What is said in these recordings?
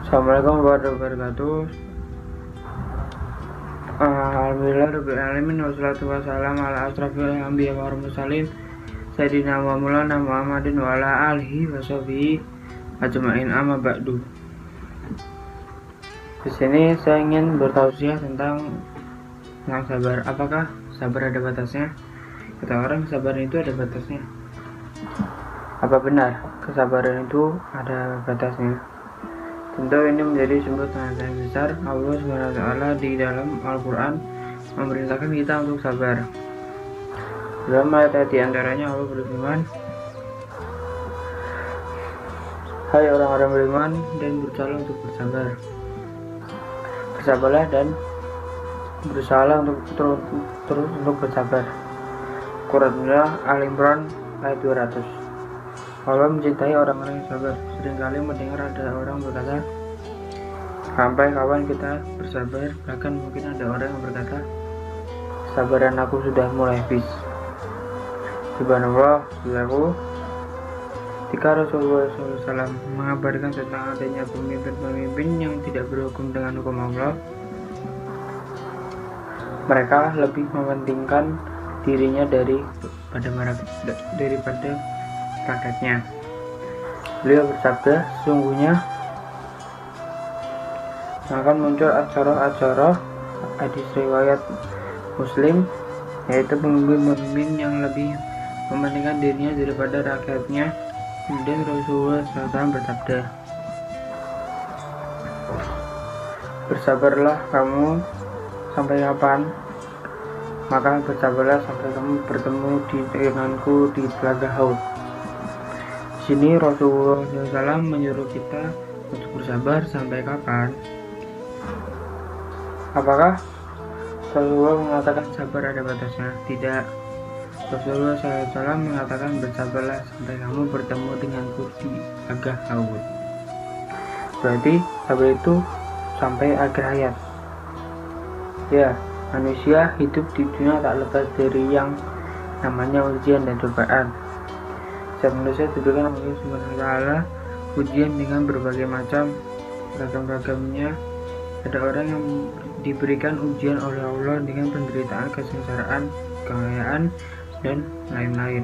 Assalamualaikum warahmatullahi wabarakatuh. Alhamdulillah rabbil alamin wassalatu wassalamu ala asrofil anbiya wal mursalin sayyidina wa maulana Muhammadin wa ala alihi washabihi ajmain, amma ba'du. Di sini saya ingin bertausiah tentang sabar. Apakah sabar ada batasnya? Kata orang, kesabaran itu ada batasnya. Apa benar kesabaran itu ada batasnya? Tentu ini menjadi sebuah tanda besar. Allah SWT di dalam Al-Quran memerintahkan kita untuk sabar. Dalam ayat di antaranya Allah berfirman, hai orang-orang beriman dan berusaha untuk bersabar. Bersabarlah dan berusaha untuk terus untuk bersabar. Quran Al-Imran ayat 200. Allah mencintai orang-orang yang sabar. Seringkali mendengar ada orang berkata, sampai kapan kita bersabar? Bahkan mungkin ada orang yang berkata, kesabaran aku sudah mulai habis. Subhanallah, saudaraku, ketika Rasulullah SAW mengabarkan tentang adanya pemimpin-pemimpin yang tidak berhukum dengan hukum Allah, mereka lebih mementingkan dirinya daripada rakyatnya. Beliau bersabda, sesungguhnya akan muncul acara-acara hadis riwayat Muslim, yaitu pemimpin-pemimpin yang lebih mementingkan dirinya daripada rakyatnya. Kemudian Rasulullah SAW bersabda, bersabarlah kamu sampai kapan? Maka bersabarlah sampai kamu bertemu denganku di telaga Haud. Di sini Rasulullah SAW menyuruh kita untuk bersabar sampai kapan? Apakah Rasulullah mengatakan sabar ada batasnya? Tidak. Rasulullah SAW mengatakan bersabarlah sampai kamu bertemu denganku di telaga Haud. Berarti sabar itu sampai akhir hayat. Ya, manusia hidup di dunia tak lepas dari yang namanya ujian dan cobaan. Setiap manusia diberikan oleh Allah SWT ujian dengan berbagai macam beragam-ragamnya. Ada orang yang diberikan ujian oleh Allah dengan penderitaan, kesengsaraan, kekayaan, dan lain-lain.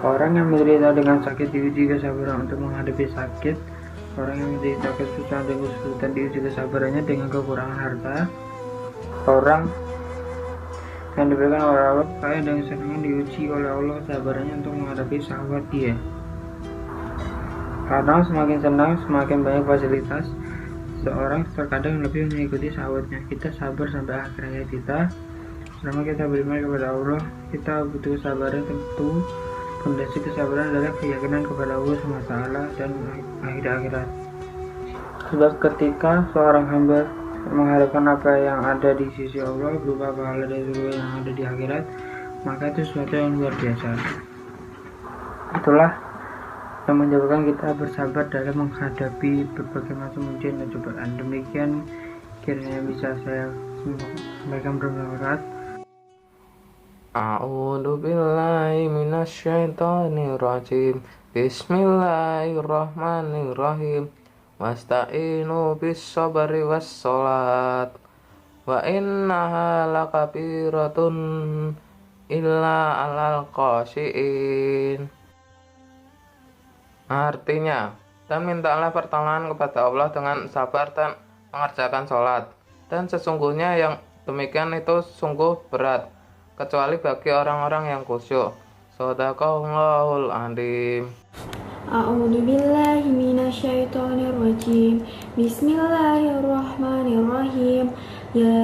Orang yang menderita dengan sakit diuji kesabaran untuk menghadapi sakit. Orang yang menderita kesusahan dan kesulitan diuji kesabarannya dengan kekurangan harta. Orang yang diberikan oleh Allah kaya dan kesenangan diuji oleh Allah kesabarannya untuk menghadapi syahwat dia. Karena semakin senang, semakin banyak fasilitas, seorang terkadang lebih mengikuti syahwatnya. Kita sabar sampai akhir hayat kita. Selama kita beriman kepada Allah, kita butuh kesabaran. Tentu fondasi kesabaran adalah keyakinan kepada Allah SWT dan akhir-akhirat. Sebab ketika seorang hamba mengharapkan apa yang ada di sisi Allah berupa pahala dan surga yang ada di akhirat, maka itu sesuatu yang luar biasa. Itulah yang menyebabkan kita bersabar dalam menghadapi berbagai macam ujian dan cobaan. Demikian kiranya bisa saya sampaikan bermanfaat. A'udzu billahi minasyaitonir rajim. Bismillahirrahmanirrahim. Wasta'inu bis sabri was salat wa innaha lakabiratun illa alal khashiin. Artinya, dan mintalah pertolongan kepada Allah dengan sabar dan mengerjakan sholat. Dan sesungguhnya yang demikian itu sungguh berat, kecuali bagi orang-orang yang khusyuk. Shadaqallahul adzim. A'udzu billahi minasyaitonir rajim. Bismillahirrahmanirrahim. Ya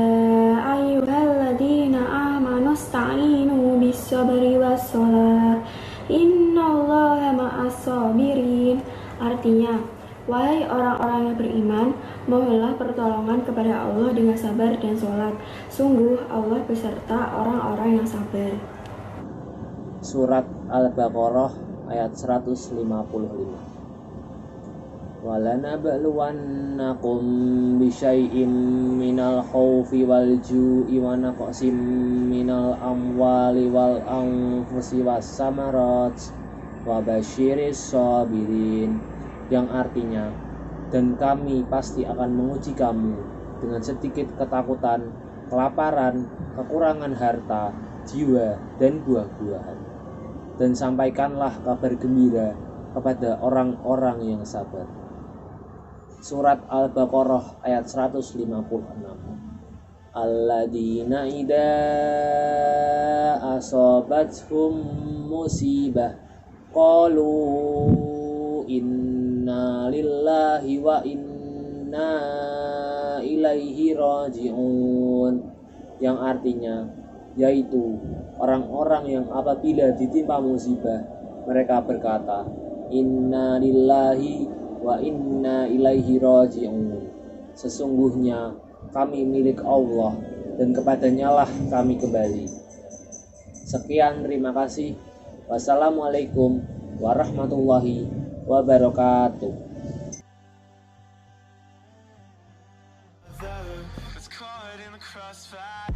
ayyuhalladzina amanu ista'inu bis-sabri was-shalah. Innallaha ma'as-sabirin. Artinya, wahai orang-orang yang beriman, mohonlah pertolongan kepada Allah dengan sabar dan sholat. Sungguh Allah beserta orang-orang yang sabar. Surat Al-Baqarah ayat 155. وَلَنَبْلُوَنَّكُمْ بِشَيْءٍ مِّنَ الْخَوْفِ وَالْجُوعِ وَنَقْصٍ مِّنَ الْأَمْوَالِ وَالْأَنفُسِ وَالثَّمَرَاتِ وَبَشِّرِ الصَّابِرِينَ, yang artinya, dan kami pasti akan menguji kamu dengan sedikit ketakutan, kelaparan, kekurangan harta, jiwa, dan buah-buahan. Dan sampaikanlah kabar gembira kepada orang-orang yang sabar. Surat Al-Baqarah ayat 156. Alladzina idza asabathum musibah qalu inna lillahi wa inna ilaihi raji'un, yang artinya yaitu orang-orang yang apabila ditimpa musibah mereka berkata inna lillahi wa inna ilaihi raji'un, sesungguhnya kami milik Allah dan kepadanya lah kami kembali. Sekian, terima kasih. Wassalamualaikum warahmatullahi wabarakatuh. That's caught in the crossfire.